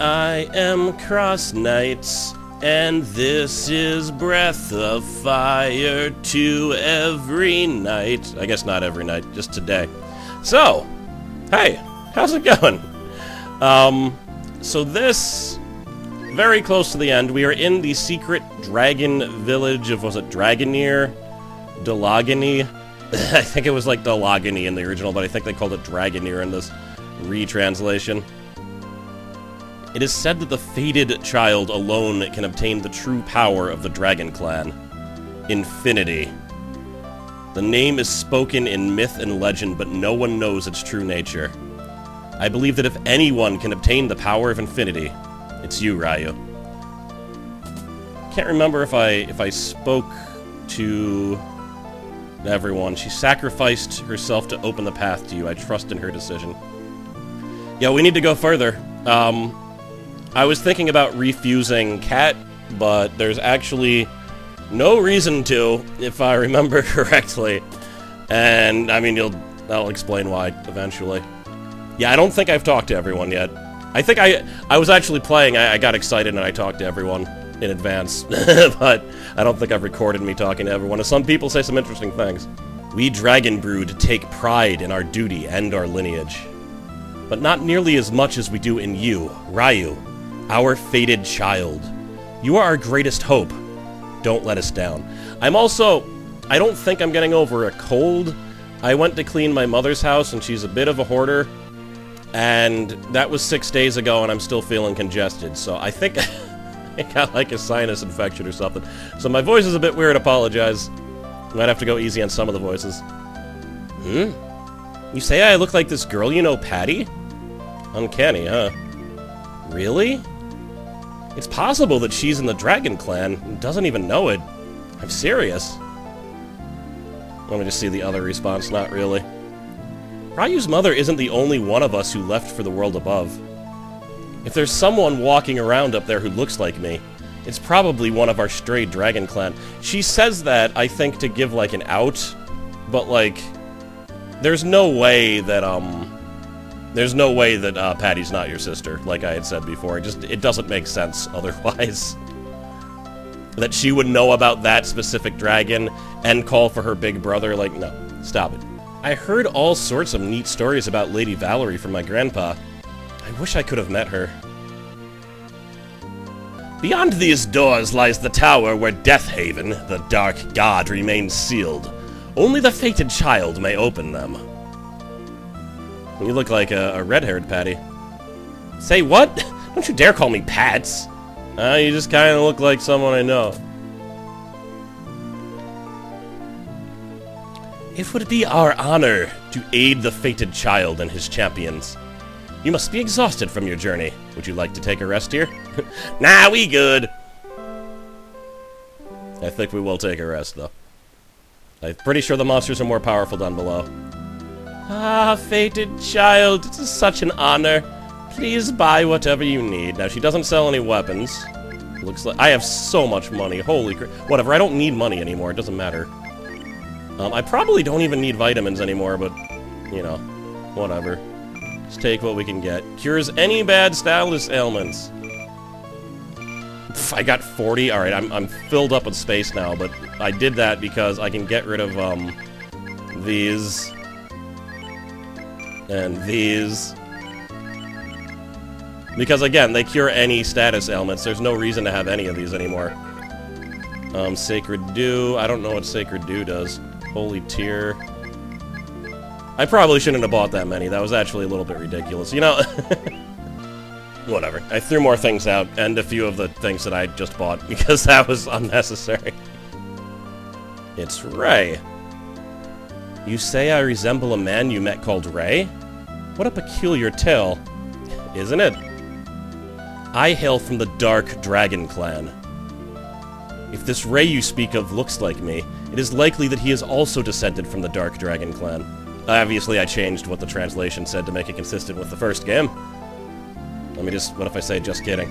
I am Cross Knights, and this is Breath of Fire to every night. I guess not every night, just today. So, hey, how's it going? So this, very close to the end, we are in the secret dragon village of, was it Dragonir? Delagany? I think it was like Delagany in the original, but I think they called it Dragonir in this retranslation. It is said that the fated child alone can obtain the true power of the Dragon Clan. Infinity. The name is spoken in myth and legend, but no one knows its true nature. I believe that if anyone can obtain the power of infinity, it's you, Ryu. Can't remember if I spoke to everyone. She sacrificed herself to open the path to you. I trust in her decision. Yeah, we need to go further. I was thinking about refusing Cat, but there's actually no reason to, if I remember correctly. And, I mean, I'll explain why eventually. Yeah, I don't think I've talked to everyone yet. I think I was actually playing, I got excited and I talked to everyone in advance. But I don't think I've recorded me talking to everyone. Some people say some interesting things. We Dragon Brood take pride in our duty and our lineage. But not nearly as much as we do in you, Ryu, our fated child. You are our greatest hope. Don't let us down. I don't think I'm getting over a cold. I went to clean my mother's house, and she's a bit of a hoarder. And that was 6 days ago, and I'm still feeling congested. So I think I got like a sinus infection or something. So my voice is a bit weird, apologize. Might have to go easy on some of the voices. You say I look like this girl you know, Patty? Uncanny, huh? Really? It's possible that she's in the Dragon Clan and doesn't even know it. I'm serious. Let me just see the other response. Not really. Ryu's mother isn't the only one of us who left for the world above. If there's someone walking around up there who looks like me, it's probably one of our stray Dragon Clan. She says that, I think, to give, like, an out, but, like, there's no way that, Patty's not your sister, like I had said before. It doesn't make sense otherwise. That she would know about that specific dragon and call for her big brother, like, no, stop it. I heard all sorts of neat stories about Lady Valerie from my grandpa. I wish I could have met her. Beyond these doors lies the tower where Deathhaven, the dark god, remains sealed. Only the fated child may open them. You look like a red-haired Patty. Say what? Don't you dare call me Pats. You just kind of look like someone I know. It would be our honor to aid the fated child and his champions. You must be exhausted from your journey. Would you like to take a rest here? Nah, we good. I think we will take a rest, though. I'm pretty sure the monsters are more powerful down below. Ah, fated child, it is such an honor. Please buy whatever you need. Now, she doesn't sell any weapons. Looks like I have so much money. Holy crap. Whatever, I don't need money anymore. It doesn't matter. I probably don't even need vitamins anymore, but, you know, whatever. Just take what we can get. Cures any bad status ailments. Pff, I got 40. Alright, I'm filled up with space now, but I did that because I can get rid of, these. And these. Because, again, they cure any status ailments. There's no reason to have any of these anymore. Sacred Dew. I don't know what Sacred Dew does. Holy Tear. I probably shouldn't have bought that many. That was actually a little bit ridiculous. You know, whatever. I threw more things out, and a few of the things that I just bought, because that was unnecessary. It's Ray. You say I resemble a man you met called Ray? What a peculiar tale, isn't it? I hail from the Dark Dragon Clan. If this Ray you speak of looks like me, it is likely that he is also descended from the Dark Dragon Clan. Obviously, I changed what the translation said to make it consistent with the first game. Let me just... what if I say just kidding?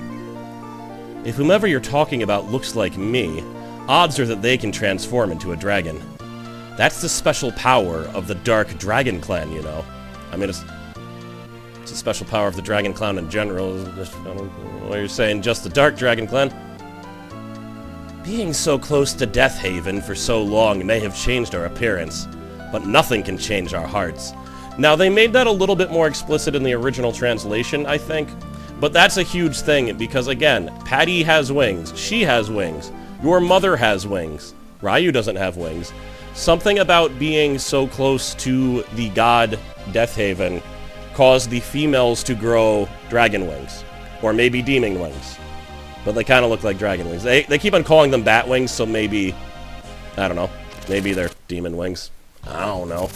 If whomever you're talking about looks like me, odds are that they can transform into a dragon. That's the special power of the Dark Dragon Clan, you know. I mean, it's It's a special power of the Dragon Clan in general. I don't know what you're saying, just the Dark Dragon Clan. Being so close to Death Haven for so long may have changed our appearance, but nothing can change our hearts. Now, they made that a little bit more explicit in the original translation, I think, but that's a huge thing, because again, Patty has wings, she has wings, your mother has wings, Ryu doesn't have wings. Something about being so close to the god Death Haven caused the females to grow dragon wings, or maybe demon wings. But they kind of look like dragon wings. They keep on calling them bat wings, so maybe, I don't know, maybe they're demon wings. I don't know.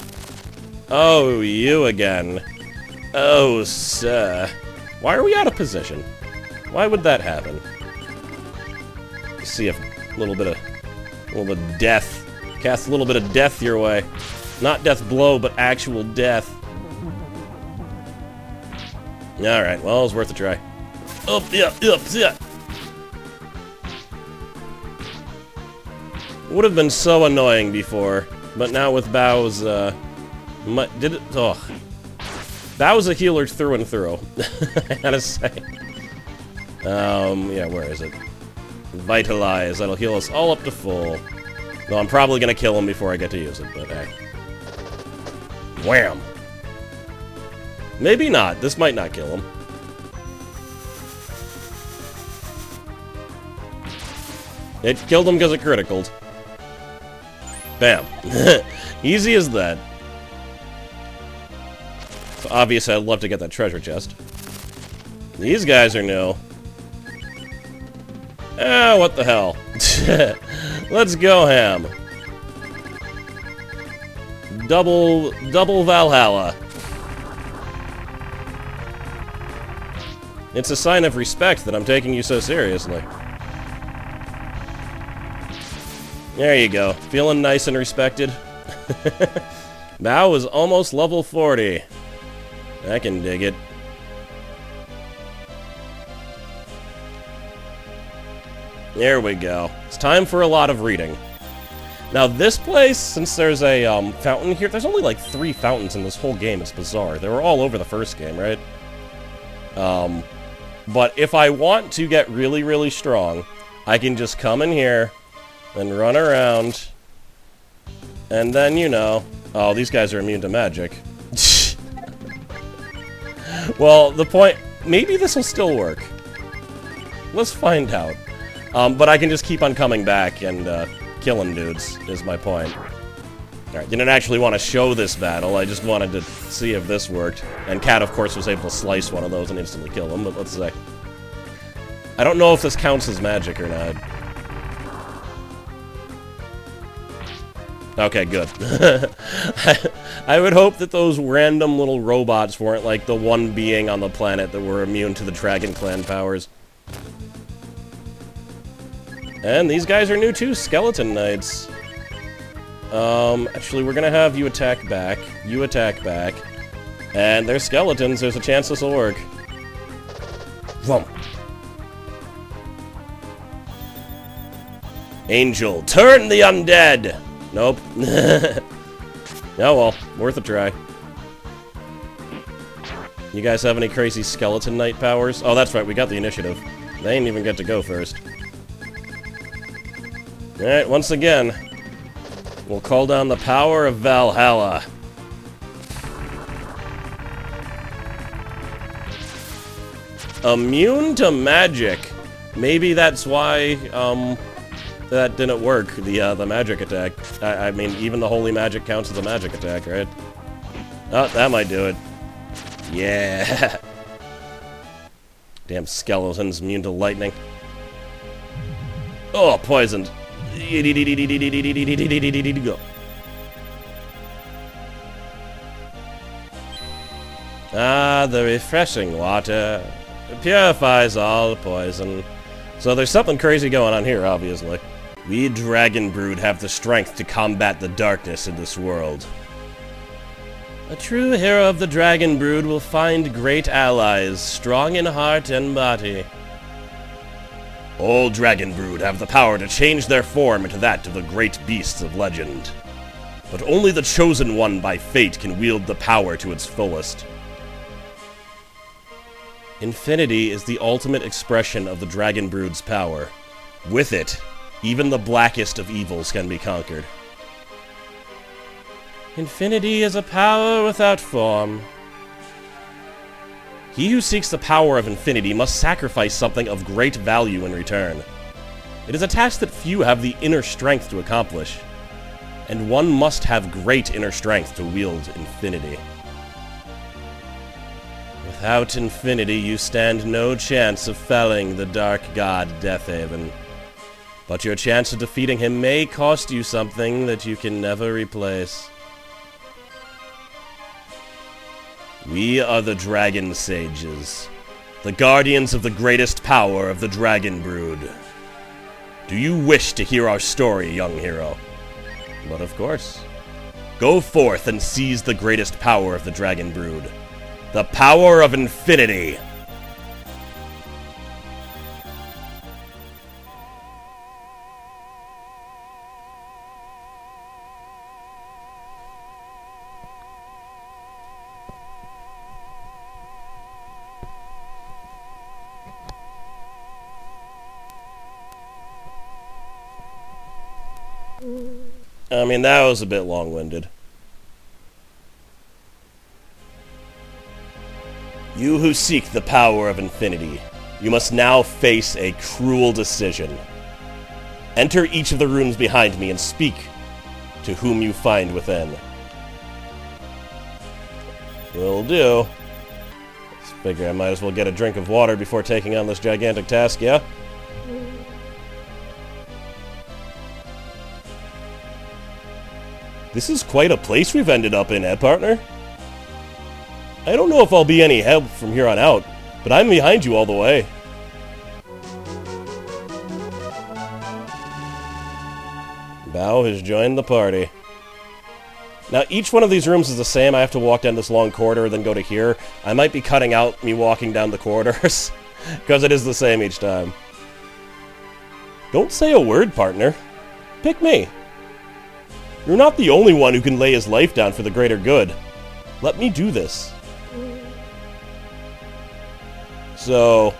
Oh, you again. Oh, sir. Why are we out of position? Why would that happen? Let's see if a little bit of death. Cast a little bit of death your way. Not death blow, but actual death. Alright, well, it was worth a try. Up, yeah. Would have been so annoying before, but now with Bao's, Bao's a healer through and through, I gotta say. Yeah, where is it? Vitalize, that'll heal us all up to full. No, I'm probably gonna kill him before I get to use it, but hey. Wham! Maybe not, this might not kill him. It killed him because it criticaled. Bam. Easy as that. So obviously I'd love to get that treasure chest. These guys are new. Ah, what the hell. Let's go ham. Double Valhalla. It's a sign of respect that I'm taking you so seriously. There you go. Feeling nice and respected. Bao is almost level 40. I can dig it. There we go. It's time for a lot of reading. Now this place, since there's a fountain here, there's only like 3 fountains in this whole game. It's bizarre. They were all over the first game, right? But if I want to get really, really strong, I can just come in here and run around, and then, you know... Oh, these guys are immune to magic. Well, the point... Maybe this will still work. Let's find out. But I can just keep on coming back and killing dudes, is my point. Alright, didn't actually want to show this battle, I just wanted to see if this worked. And Cat, of course, was able to slice one of those and instantly kill them, but let's see. I don't know if this counts as magic or not. Okay, good. I would hope that those random little robots weren't like the one being on the planet that were immune to the Dragon Clan powers. And these guys are new too, Skeleton Knights. Actually, we're gonna have you attack back, and they're skeletons, there's a chance this will work. Vroom. Angel, turn the undead! Nope. Oh well, worth a try. You guys have any crazy Skeleton Knight powers? Oh, that's right, we got the initiative. They didn't even get to go first. Alright, once again, we'll call down the power of Valhalla. Immune to magic. Maybe that's why, that didn't work, the magic attack. I mean, even the holy magic counts as a magic attack, right? Oh, that might do it. Yeah! Damn skeletons immune to lightning. Oh, poisoned. Go. Ah, the refreshing water. It purifies all poison. So there's something crazy going on here, obviously. We Dragon Brood have the strength to combat the darkness in this world. A true hero of the Dragon Brood will find great allies, strong in heart and body. All Dragon Brood have the power to change their form into that of the great beasts of legend. But only the Chosen One by fate can wield the power to its fullest. Infinity is the ultimate expression of the Dragon Brood's power. With it, even the blackest of evils can be conquered. Infinity is a power without form. He who seeks the power of infinity must sacrifice something of great value in return. It is a task that few have the inner strength to accomplish, and one must have great inner strength to wield infinity. Without infinity, you stand no chance of felling the dark god Deathhaven. But your chance of defeating him may cost you something that you can never replace. We are the Dragon Sages, the guardians of the greatest power of the Dragon Brood. Do you wish to hear our story, young hero? But of course. Go forth and seize the greatest power of the Dragon Brood. The power of infinity! I mean, that was a bit long-winded. You who seek the power of infinity, you must now face a cruel decision. Enter each of the rooms behind me and speak to whom you find within. Will do. Let's figure I might as well get a drink of water before taking on this gigantic task, yeah? This is quite a place we've ended up in, partner? I don't know if I'll be any help from here on out, but I'm behind you all the way. Bao has joined the party. Now, each one of these rooms is the same. I have to walk down this long corridor, then go to here. I might be cutting out me walking down the corridors, because it is the same each time. Don't say a word, partner. Pick me. You're not the only one who can lay his life down for the greater good. Let me do this. So,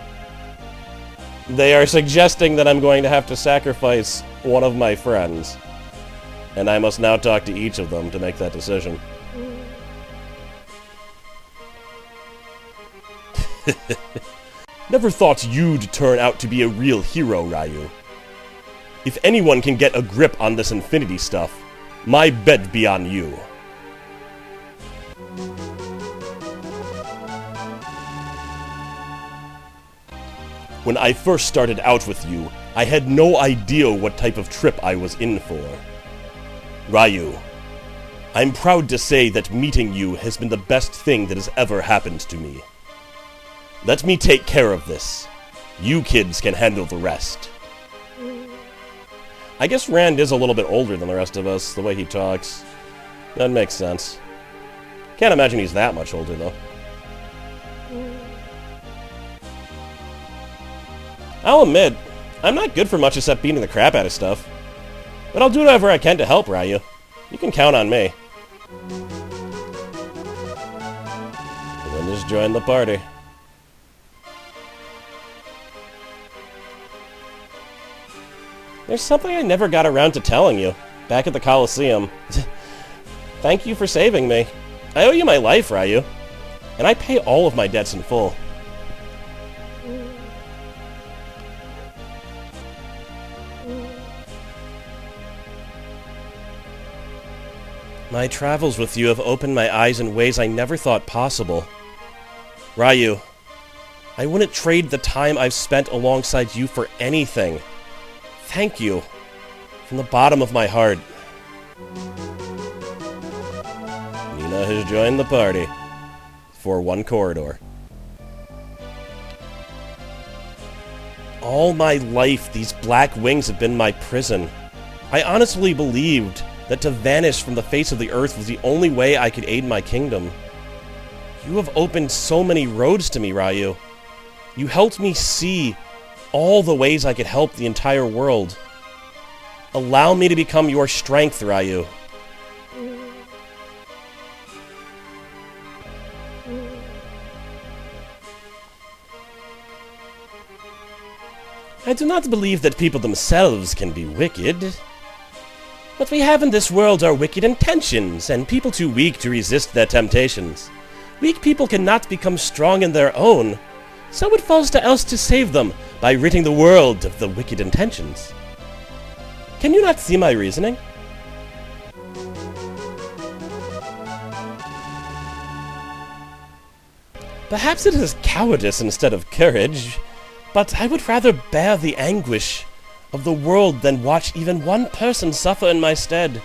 they are suggesting that I'm going to have to sacrifice one of my friends. And I must now talk to each of them to make that decision. Never thought you'd turn out to be a real hero, Ryu. If anyone can get a grip on this infinity stuff, my bet be on you. When I first started out with you, I had no idea what type of trip I was in for. Ryu, I'm proud to say that meeting you has been the best thing that has ever happened to me. Let me take care of this. You kids can handle the rest. I guess Rand is a little bit older than the rest of us, the way he talks. That makes sense. Can't imagine he's that much older, though. I'll admit, I'm not good for much except beating the crap out of stuff. But I'll do whatever I can to help, Ryu. You can count on me. And then just join the party. There's something I never got around to telling you, back at the Coliseum. Thank you for saving me. I owe you my life, Ryu. And I pay all of my debts in full. My travels with you have opened my eyes in ways I never thought possible. Ryu, I wouldn't trade the time I've spent alongside you for anything. Thank you. From the bottom of my heart. Nina has joined the party. For one corridor. All my life, these black wings have been my prison. I honestly believed that to vanish from the face of the earth was the only way I could aid my kingdom. You have opened so many roads to me, Ryu. You helped me see all the ways I could help the entire world. Allow me to become your strength, Ryu. I do not believe that people themselves can be wicked. What we have in this world are wicked intentions, and people too weak to resist their temptations. Weak people cannot become strong in their own, so it falls to us to save them by ridding the world of the wicked intentions. Can you not see my reasoning? Perhaps it is cowardice instead of courage, but I would rather bear the anguish of the world than watch even one person suffer in my stead.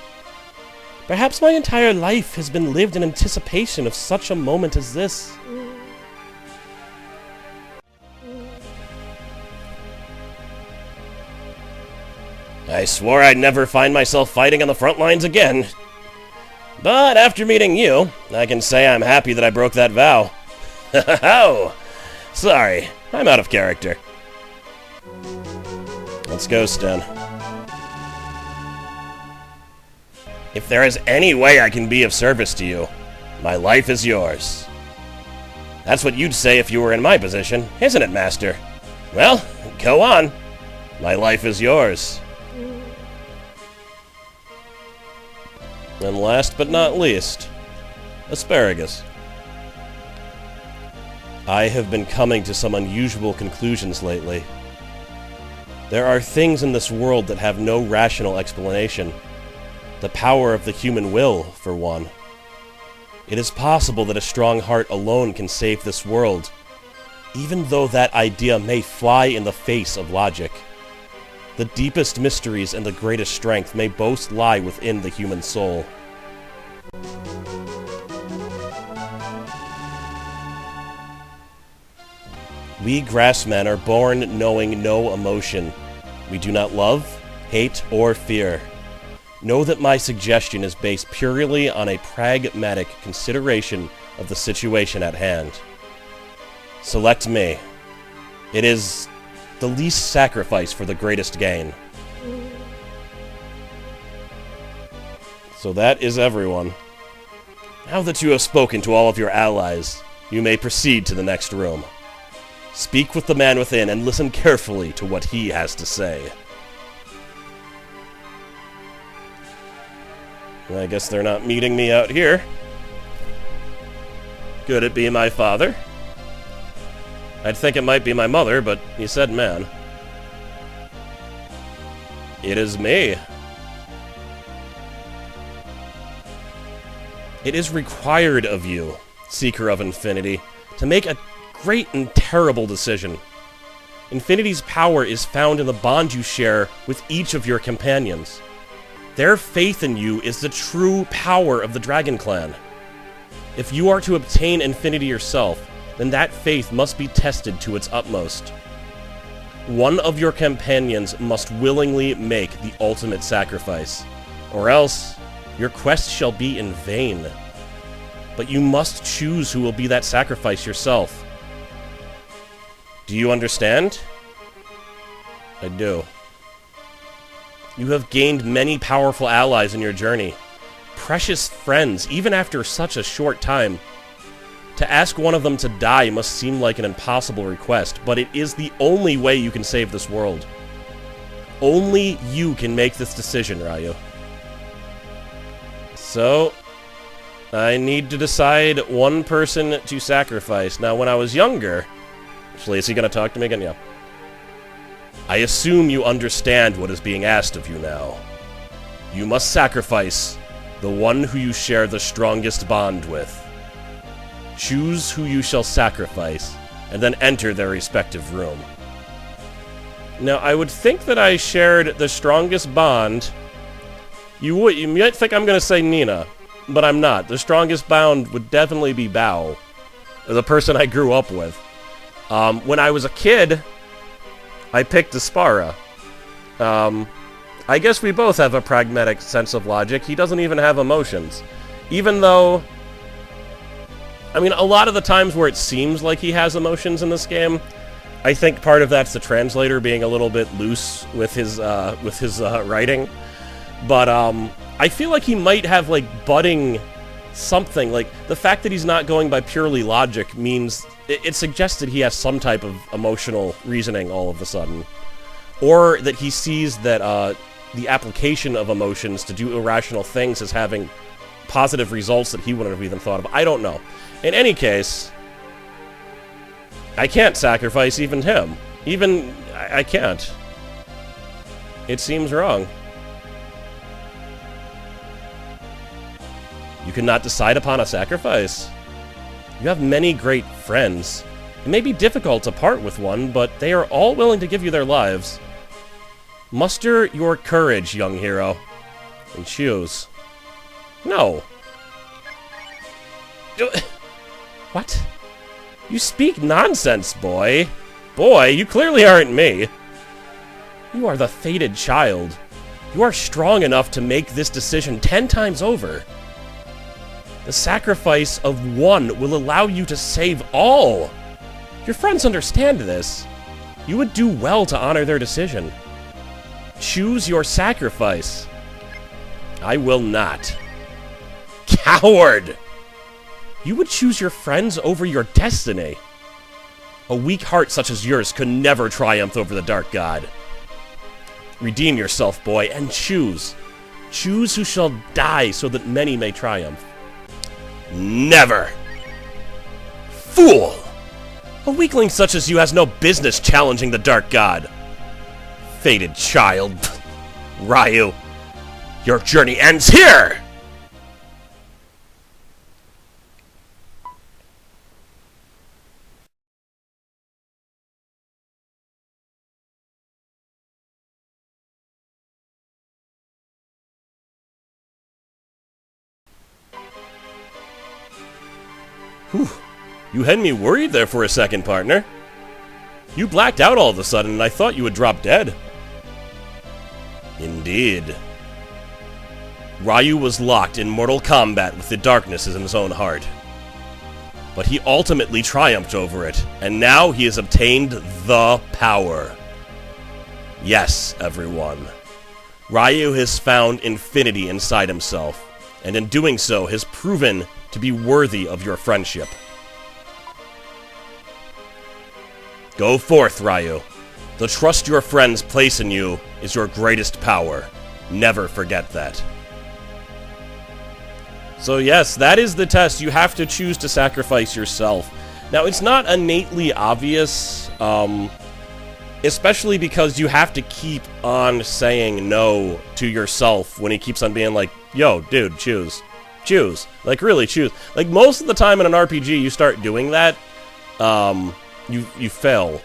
Perhaps my entire life has been lived in anticipation of such a moment as this. I swore I'd never find myself fighting on the front lines again. But after meeting you, I can say I'm happy that I broke that vow. Oh, sorry, I'm out of character. Let's go, Sten. If there is any way I can be of service to you, my life is yours. That's what you'd say if you were in my position, isn't it, Master? Well, go on. My life is yours. And last but not least, asparagus. I have been coming to some unusual conclusions lately. There are things in this world that have no rational explanation. The power of the human will, for one. It is possible that a strong heart alone can save this world, even though that idea may fly in the face of logic. The deepest mysteries and the greatest strength may both lie within the human soul. We grassmen are born knowing no emotion. We do not love, hate, or fear. Know that my suggestion is based purely on a pragmatic consideration of the situation at hand. Select me. It is the least sacrifice for the greatest gain. So that is everyone. Now that you have spoken to all of your allies, you may proceed to the next room. Speak with the man within and listen carefully to what he has to say. I guess they're not meeting me out here. Could it be my father? I'd think it might be my mother, but he said man. It is me. It is required of you, Seeker of Infinity, to make a great and terrible decision. Infinity's power is found in the bond you share with each of your companions. Their faith in you is the true power of the Dragon Clan. If you are to obtain Infinity yourself, then that faith must be tested to its utmost. One of your companions must willingly make the ultimate sacrifice, or else your quest shall be in vain. But you must choose who will be that sacrifice yourself. Do you understand? I do. You have gained many powerful allies in your journey. Precious friends, even after such a short time. To ask one of them to die must seem like an impossible request, but it is the only way you can save this world. Only you can make this decision, Ryu. So, I need to decide one person to sacrifice. Now, when I was younger... Actually, is he going to talk to me again? Yeah. I assume you understand what is being asked of you now. You must sacrifice the one who you share the strongest bond with. Choose who you shall sacrifice, and then enter their respective room. Now, I would think that I shared the strongest bond. You might think I'm going to say Nina, but I'm not. The strongest bond would definitely be Bao, the person I grew up with. When I was a kid, I picked Aspara. I guess we both have a pragmatic sense of logic. He doesn't even have emotions. Even though... I mean, a lot of the times where it seems like he has emotions in this game, I think part of that's the translator being a little bit loose with his writing. But, I feel like he might have, like, budding something. Like, the fact that he's not going by purely logic means... It suggests that he has some type of emotional reasoning all of a sudden. or that he sees that the application of emotions to do irrational things is having positive results that he wouldn't have even thought of. I don't know. In any case, I can't sacrifice even him. I can't. It seems wrong. You cannot decide upon a sacrifice. You have many great friends. It may be difficult to part with one, but they are all willing to give you their lives. Muster your courage, young hero, and choose. No. What? You speak nonsense, boy. Boy, you clearly aren't me. You are the fated child. You are strong enough to make this decision 10 times over. The sacrifice of one will allow you to save all. Your friends understand this. You would do well to honor their decision. Choose your sacrifice. I will not. Coward! You would choose your friends over your destiny. A weak heart such as yours could never triumph over the Dark God. Redeem yourself, boy, and choose. Choose who shall die so that many may triumph. Never! Fool! A weakling such as you has no business challenging the Dark God. Fated child. Ryu, your journey ends here! Whew. You had me worried there for a second, partner. You blacked out all of a sudden, and I thought you would drop dead. Indeed. Ryu was locked in mortal combat with the darkness in his own heart. But he ultimately triumphed over it, and now he has obtained the power. Yes, everyone. Ryu has found infinity inside himself, and in doing so has proven to be worthy of your friendship. Go forth, Ryu. The trust your friends place in you is your greatest power. Never forget that. So yes, that is the test. You have to choose to sacrifice yourself. Now, it's not innately obvious, especially because you have to keep on saying no to yourself when he keeps on being like, yo, dude, choose. Choose. Like, really choose. Like, most of the time in an RPG, you start doing that, you fail.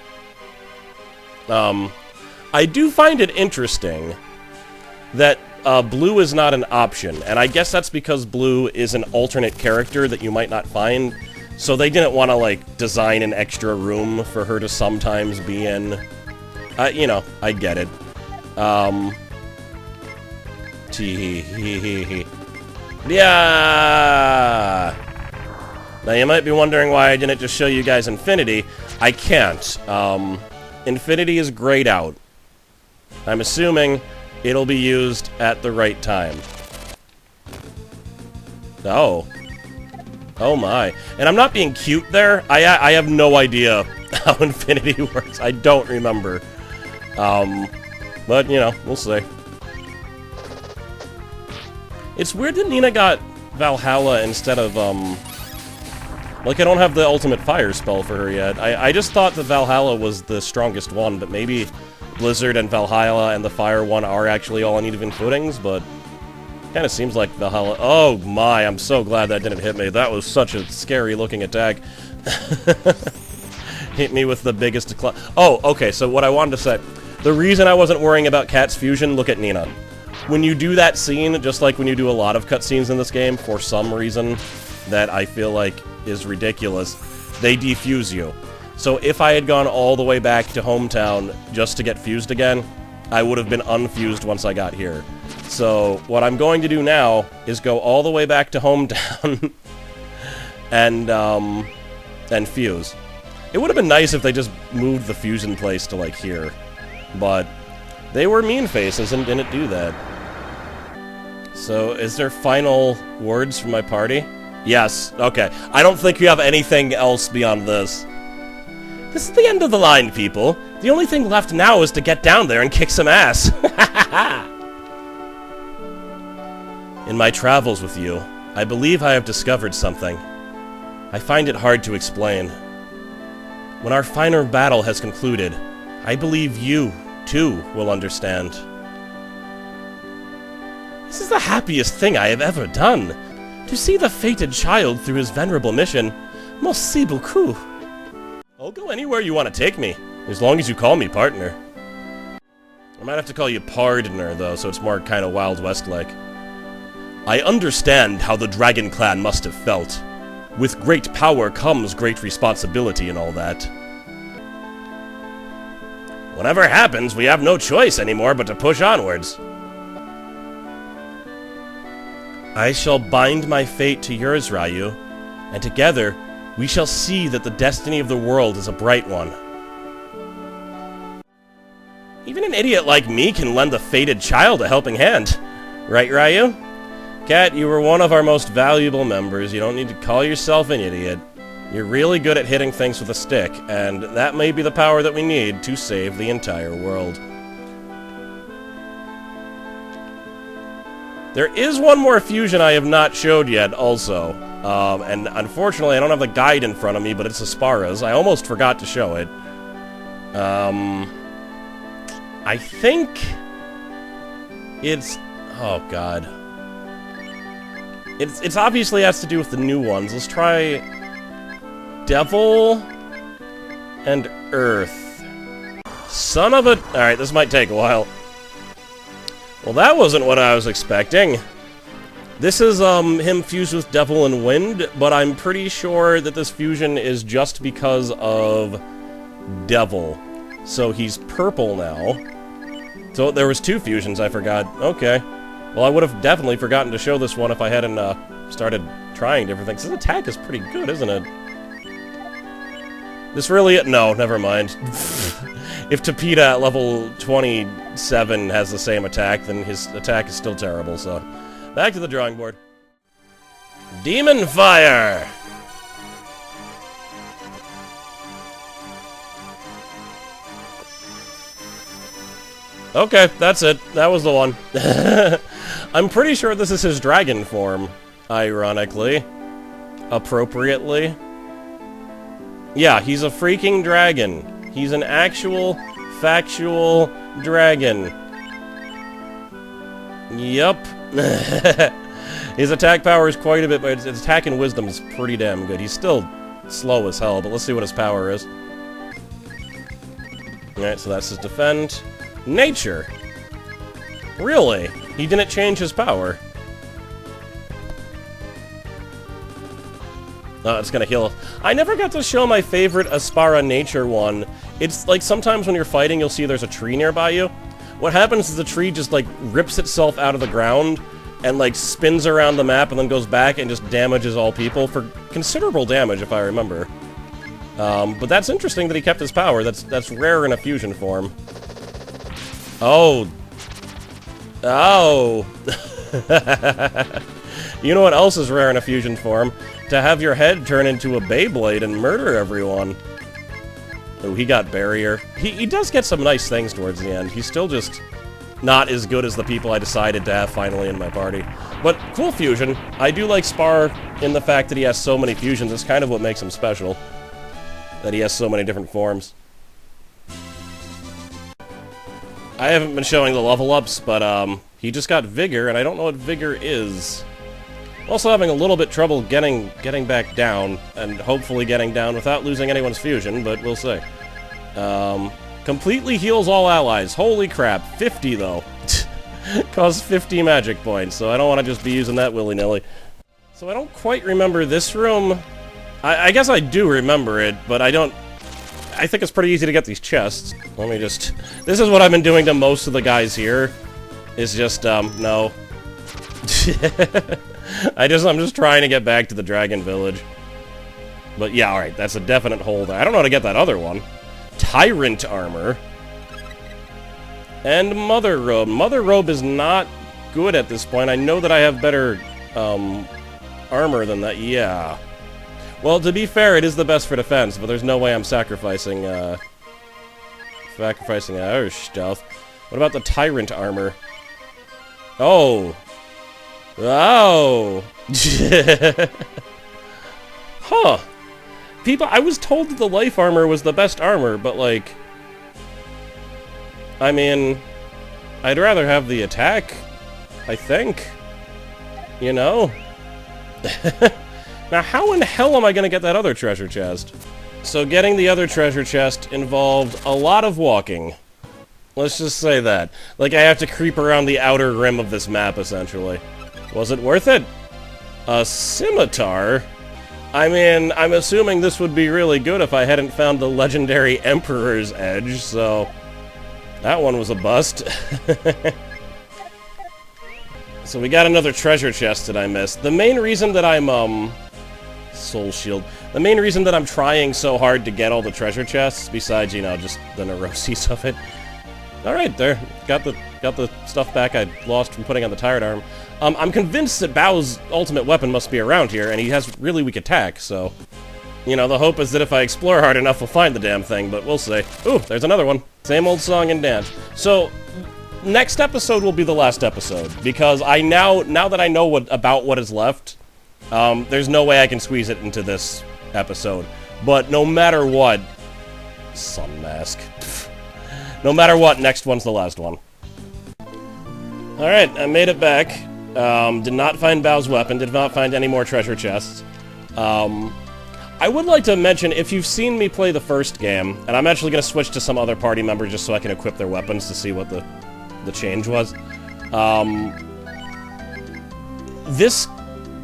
I do find it interesting that Blue is not an option, and I guess that's because Blue is an alternate character that you might not find, so they didn't want to, like, design an extra room for her to sometimes be in. You know, I get it. Yeah! Now, you might be wondering why I didn't just show you guys Infinity. I can't. Infinity is grayed out. I'm assuming it'll be used at the right time. Oh. Oh my. And I'm not being cute there. I have no idea how Infinity works. I don't remember. But, you know, we'll see. It's weird that Nina got Valhalla instead of, like, I don't have the ultimate fire spell for her yet. I just thought that Valhalla was the strongest one, but maybe Blizzard and Valhalla and the fire one are actually all on even footings, but kind of seems like Valhalla... Oh my, I'm so glad that didn't hit me. That was such a scary-looking attack. Hit me with the biggest... Oh, okay, so what I wanted to say... The reason I wasn't worrying about Cat's fusion, look at Nina. When you do that scene, just like when you do a lot of cutscenes in this game, for some reason that I feel like is ridiculous, they defuse you. So if I had gone all the way back to hometown just to get fused again, I would have been unfused once I got here. So what I'm going to do now is go all the way back to hometown and fuse. It would have been nice if they just moved the fusion place to, like, here. But they were mean faces and didn't do that. So, is there final words from my party? Yes, okay. I don't think you have anything else beyond this. This is the end of the line, people. The only thing left now is to get down there and kick some ass. In my travels with you, I believe I have discovered something. I find it hard to explain. When our final battle has concluded, I believe you, too, will understand. This is the happiest thing I have ever done. To see the fated child through his venerable mission. Merci beaucoup. I'll go anywhere you want to take me, as long as you call me partner. I might have to call you Pardner, though, so it's more kind of Wild West-like. I understand how the Dragon Clan must have felt. With great power comes great responsibility and all that. Whatever happens, we have no choice anymore but to push onwards. I shall bind my fate to yours, Ryu, and together we shall see that the destiny of the world is a bright one. Even an idiot like me can lend the fated child a helping hand. Right, Ryu? Cat, you were one of our most valuable members. You don't need to call yourself an idiot. You're really good at hitting things with a stick, and that may be the power that we need to save the entire world. There is one more fusion I have not showed yet, also. And unfortunately, I don't have the guide in front of me, but it's Aspara's. I almost forgot to show it. I think it's... oh, God. It's obviously has to do with the new ones. Let's try Devil and Earth. Son of a... alright, this might take a while. Well, that wasn't what I was expecting. This is, him fused with Devil and Wind, but I'm pretty sure that this fusion is just because of Devil. So he's purple now. So there was two fusions, I forgot. Okay. Well, I would have definitely forgotten to show this one if I hadn't, started trying different things. His attack is pretty good, isn't it? This really... no, never mind. If Tapita at level 27 has the same attack, then his attack is still terrible, so... back to the drawing board. Demon Fire! Okay, that's it. That was the one. I'm pretty sure this is his dragon form, ironically. Appropriately. Yeah, he's a freaking dragon. He's an actual, factual dragon. Yup. His attack power is quite a bit, but his attack and wisdom is pretty damn good. He's still slow as hell, but let's see what his power is. Alright, so that's his defend. Nature! Really? He didn't change his power. Oh, it's gonna heal. I never got to show my favorite Aspara Nature one. It's like sometimes when you're fighting, you'll see there's a tree nearby you. What happens is the tree just, like, rips itself out of the ground and, like, spins around the map and then goes back and just damages all people for considerable damage, if I remember. But that's interesting that he kept his power. That's rare in a fusion form. Oh. Oh. You know what else is rare in a fusion form? To have your head turn into a Beyblade and murder everyone. Oh, he got barrier. He does get some nice things towards the end. He's still just not as good as the people I decided to have finally in my party. But cool fusion. I do like Spar in the fact that he has so many fusions. It's kind of what makes him special. That he has so many different forms. I haven't been showing the level ups, but he just got Vigor, and I don't know what Vigor is. Also having a little bit trouble getting back down, and hopefully getting down without losing anyone's fusion, but we'll see. Completely heals all allies. Holy crap. 50, though. Costs 50 magic points, so I don't want to just be using that willy-nilly. So I don't quite remember this room. I guess I do remember it, but I don't... I think it's pretty easy to get these chests. Let me just... This is what I've been doing to most of the guys here. Is just, no. I'm just trying to get back to the Dragon Village. But yeah, alright, that's a definite hold. I don't know how to get that other one. Tyrant Armor. And Mother Robe. Mother Robe is not good at this point. I know that I have better, armor than that. Yeah. Well, to be fair, it is the best for defense, but there's no way I'm sacrificing our stealth. What about the Tyrant armor? Oh. Oh. Huh. People, I was told that the life armor was the best armor, but, like... I mean... I'd rather have the attack, I think. You know? Now, how in hell am I gonna get that other treasure chest? So getting the other treasure chest involved a lot of walking. Let's just say that. Like, I have to creep around the outer rim of this map, essentially. Was it worth it? A scimitar? I mean, I'm assuming this would be really good if I hadn't found the legendary Emperor's Edge, so... That one was a bust. So we got another treasure chest that I missed. The main reason that I'm, Soul Shield. The main reason that I'm trying so hard to get all the treasure chests, besides, you know, just the neuroses of it. Alright, there. Got the stuff back I lost from putting on the Tyrant arm. I'm convinced that Bao's ultimate weapon must be around here, and he has really weak attack, so... You know, the hope is that if I explore hard enough, we'll find the damn thing, but we'll see. Ooh, there's another one. Same old song and dance. So, next episode will be the last episode, because now that I know about what is left, there's no way I can squeeze it into this episode. But no matter what... Sun Mask. No matter what, next one's the last one. Alright, I made it back. Did not find Bao's weapon, did not find any more treasure chests. I would like to mention, if you've seen me play the first game, and I'm actually going to switch to some other party member just so I can equip their weapons to see what the change was. This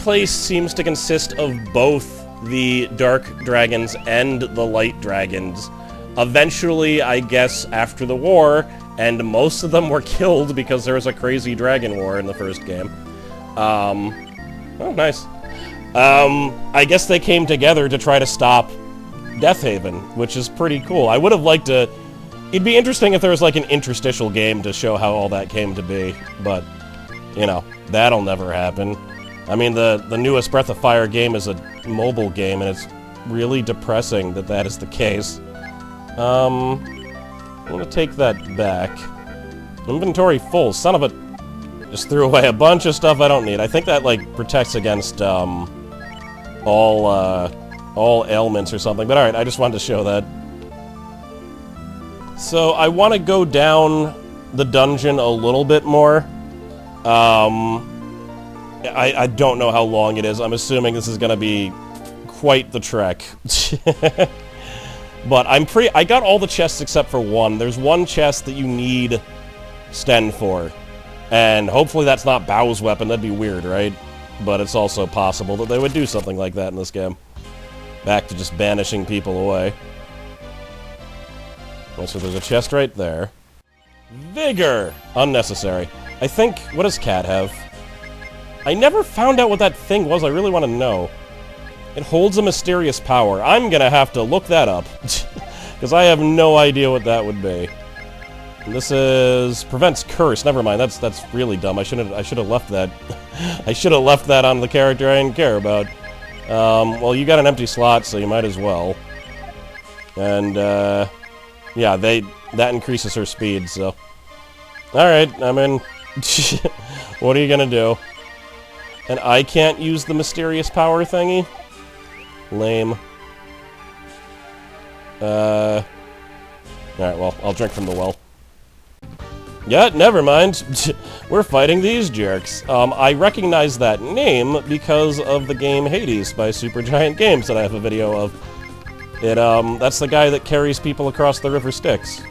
place seems to consist of both the Dark Dragons and the Light Dragons. Eventually, I guess, after the war, and most of them were killed because there was a crazy dragon war in the first game. Oh, nice. I guess they came together to try to stop Deathhaven, which is pretty cool. I would have liked to... It'd be interesting if there was, like, an interstitial game to show how all that came to be, but, you know, that'll never happen. I mean, the newest Breath of Fire game is a mobile game, and it's really depressing that that is the case. I'm gonna take that back. Inventory full, son of a... Just threw away a bunch of stuff I don't need. I think that, like, protects against, all ailments or something, but alright, I just wanted to show that. So, I want to go down the dungeon a little bit more. I don't know how long it is. I'm assuming this is gonna be quite the trek. But I got all the chests except for one. There's one chest that you need Sten for. And hopefully that's not Bao's weapon. That'd be weird, right? But it's also possible that they would do something like that in this game. Back to just banishing people away. Okay, so there's a chest right there. Vigor! Unnecessary. I think... What does Cat have? I never found out what that thing was. I really want to know. It holds a mysterious power. I'm gonna have to look that up. Because I have no idea what that would be. And this is... Prevents curse. Never mind. That's really dumb. I should have left that. I should have left that on the character I didn't care about. Well, you got an empty slot, so you might as well. And, yeah, that increases her speed, so... Alright, I'm in. What are you gonna do? And I can't use the mysterious power thingy? Lame. Alright, well, I'll drink from the well. Yeah, never mind. We're fighting these jerks. I recognize that name because of the game Hades by Supergiant Games that I have a video of. That's the guy that carries people across the river Styx.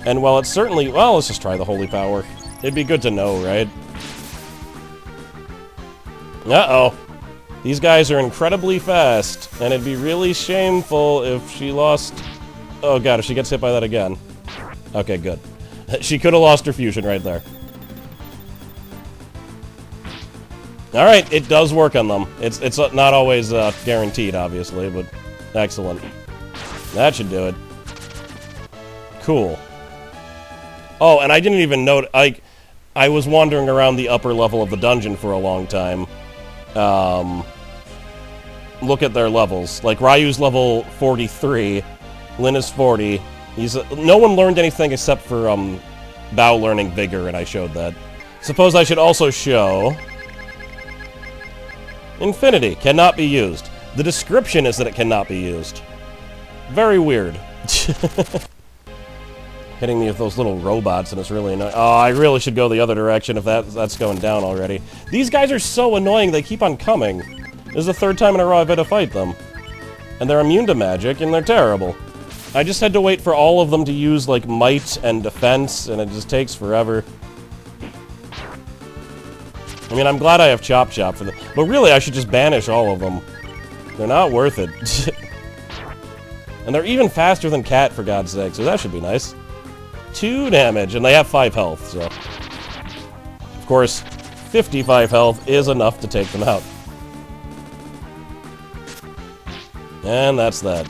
And while it's certainly... Well, let's just try the holy power. It'd be good to know, right? Uh-oh. These guys are incredibly fast, and it'd be really shameful if she lost... Oh god, if she gets hit by that again. Okay, good. She could have lost her fusion right there. Alright, it does work on them. It's not always guaranteed, obviously, but excellent. That should do it. Cool. Oh, and I didn't even note... I was wandering around the upper level of the dungeon for a long time. look at their levels. Like, Ryu's level 43, Lyn is 40. No one learned anything except for, Bao learning Vigor, and I showed that. Suppose I should also show... Infinity cannot be used. The description is that it cannot be used. Very weird. Hitting me with those little robots, and it's really annoying. Oh, I really should go the other direction if that's going down already. These guys are so annoying, they keep on coming. This is the third time in a row I've had to fight them. And they're immune to magic, and they're terrible. I just had to wait for all of them to use, like, might and defense, and it just takes forever. I mean, I'm glad I have Chop Chop for them. But really, I should just banish all of them. They're not worth it. And they're even faster than Cat, for God's sake, so that should be nice. 2 damage, and they have 5 health, so... Of course, 55 health is enough to take them out. And that's that.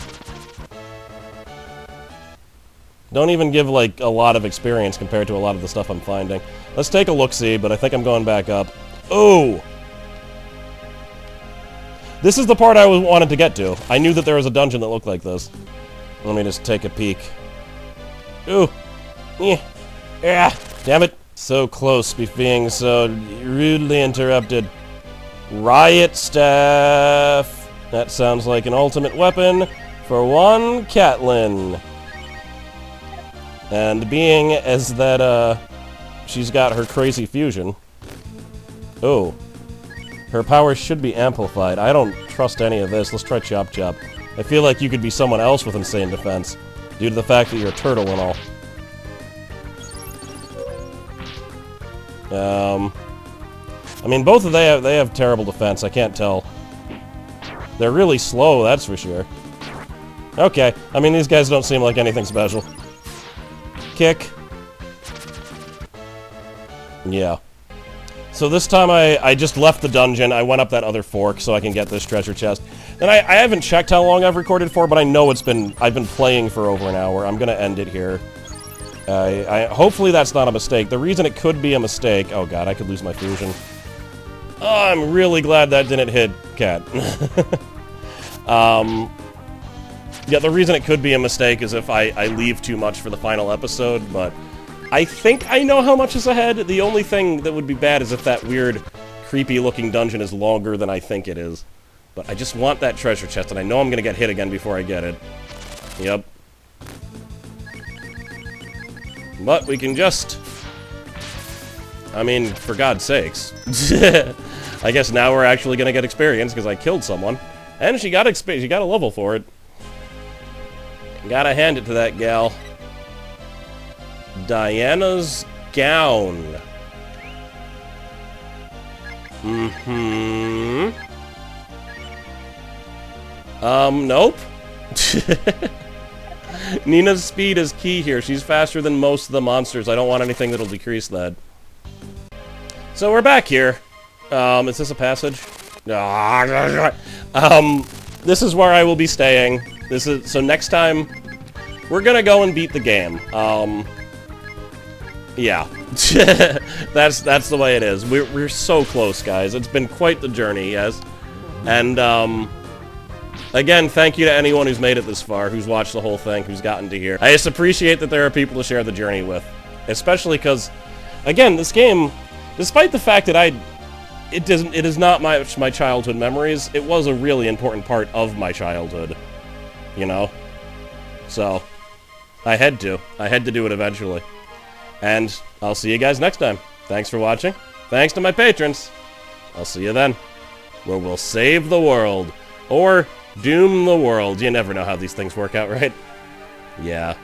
Don't even give, like, a lot of experience compared to a lot of the stuff I'm finding. Let's take a look-see, but I think I'm going back up. Oh! This is the part I wanted to get to. I knew that there was a dungeon that looked like this. Let me just take a peek. Ooh! Yeah! Damn it! So close, being so rudely interrupted. Riot Staff! That sounds like an ultimate weapon for one Catelyn. And being as that, she's got her crazy fusion. Oh. Her powers should be amplified. I don't trust any of this. Let's try Chop Chop. I feel like you could be someone else with insane defense, due to the fact that you're a turtle and all. I mean, both of they have terrible defense. I can't tell. They're really slow, that's for sure. Okay. I mean, these guys don't seem like anything special. Kick. Yeah. So this time I just left the dungeon. I went up that other fork so I can get this treasure chest. And I haven't checked how long I've recorded for, but I know I've been playing for over an hour. I'm gonna end it here. Hopefully that's not a mistake. The reason it could be a mistake... Oh god, I could lose my fusion. Oh, I'm really glad that didn't hit Cat. Yeah, the reason it could be a mistake is if I leave too much for the final episode, but I think I know how much is ahead. The only thing that would be bad is if that weird, creepy-looking dungeon is longer than I think it is. But I just want that treasure chest, and I know I'm gonna get hit again before I get it. Yep. But we can just... I mean, for God's sakes. I guess now we're actually gonna get experience, because I killed someone. And she got a level for it. Gotta hand it to that gal. Diana's gown. Nope. Nina's speed is key here. She's faster than most of the monsters. I don't want anything that'll decrease that. So we're back here. Is this a passage? This is where I will be staying. So next time, we're gonna go and beat the game. Yeah. That's the way it is. We're so close, guys. It's been quite the journey, yes. And, again, thank you to anyone who's made it this far, who's watched the whole thing, who's gotten to here. I just appreciate that there are people to share the journey with. Especially because, again, this game, despite the fact that it is not my childhood memories, it was a really important part of my childhood. You know? So, I had to do it eventually. And I'll see you guys next time. Thanks for watching. Thanks to my patrons. I'll see you then, where we'll save the world. Or doom the world. You never know how these things work out, right? Yeah.